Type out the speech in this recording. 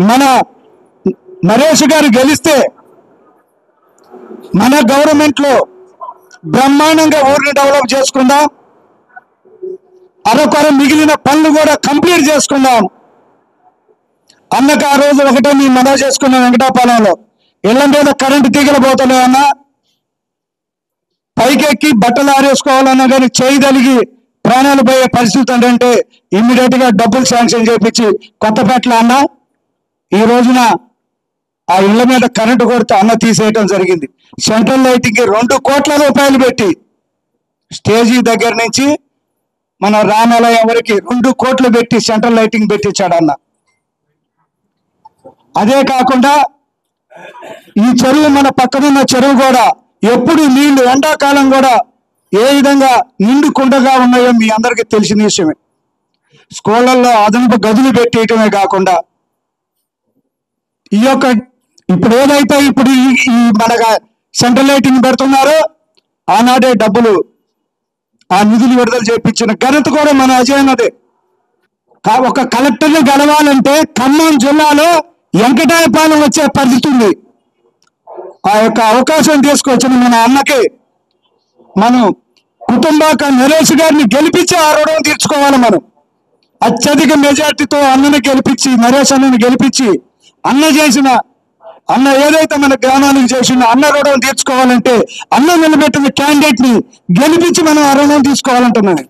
మన నరేష్ గారు గెలిస్తే మన గవర్నమెంట్ లో బ్రహ్మాండంగా ఊరిని డెవలప్ చేసుకుందాం, అరకొర మిగిలిన పనులు కూడా కంప్లీట్ చేసుకుందాం. అన్నకు ఆ రోజు ఒకటే మేము మనవి చేసుకున్నాం, వెంకటాపాలెంలో ఇళ్ల మీద కరెంటు తీగలు పోతలేమన్నా, పైకెక్కి బట్టలు ఆరేసుకోవాలన్నా కానీ చేయి తలిగి ప్రాణాలు పోయే పరిస్థితి అంటే ఇమ్మీడియట్ గా డబ్బులు శాంక్షన్ చేయించి కొత్తపేటలో అన్న ఈ రోజున ఆ ఇళ్ల మీద కరెంటు కొడితే అన్న తీసేయటం జరిగింది. సెంట్రల్ లైటింగ్ 2 కోట్ల రూపాయలు పెట్టి స్టేజీ దగ్గర నుంచి మన రామాలయం వరకు 2 కోట్లు పెట్టి సెంట్రల్ లైటింగ్ పెట్టించాడు అన్న. అదే కాకుండా ఈ చెరువు, మన పక్కనున్న చెరువు కూడా ఎప్పుడు నీళ్లు ఎండాకాలం కూడా ఏ విధంగా నిండుకుండగా ఉన్నాయో మీ అందరికీ తెలిసిన విషయమే. స్కూళ్ళల్లో అదనపు గదులు పెట్టేయటమే కాకుండా ఈ యొక్క ఇప్పుడు ఏదైతే ఇప్పుడు ఈ మన సెంట్రల్ లైటింగ్ పెడుతున్నారో ఆనాడే డబ్బులు ఆ నిధులు విడుదల చేయించిన ఘనత కూడా మన అజయనదే. ఒక కలెక్టర్ని గెలవాలంటే ఖమ్మం జిల్లాలో వెంకటాయపాలెం వచ్చే పరిస్థితి ఉంది. ఆ యొక్క అవకాశం తీసుకొచ్చిన మన అన్నకి మనం కుటుంబాక నరేష్ గారిని గెలిపించి ఆ రుణం తీర్చుకోవాలి. మనం అత్యధిక మెజార్టీతో అన్నని గెలిపించి, నరేష్ అన్నని గెలిపించి అన్న ఏదైతే మన గ్రామానికి చేసిందో అన్న రుణం తీర్చుకోవాలంటే అన్న నిలబెట్టిన క్యాండిడేట్ ని గెలిపించి మనం ఆ రుణం తీసుకోవాలంటున్నాను.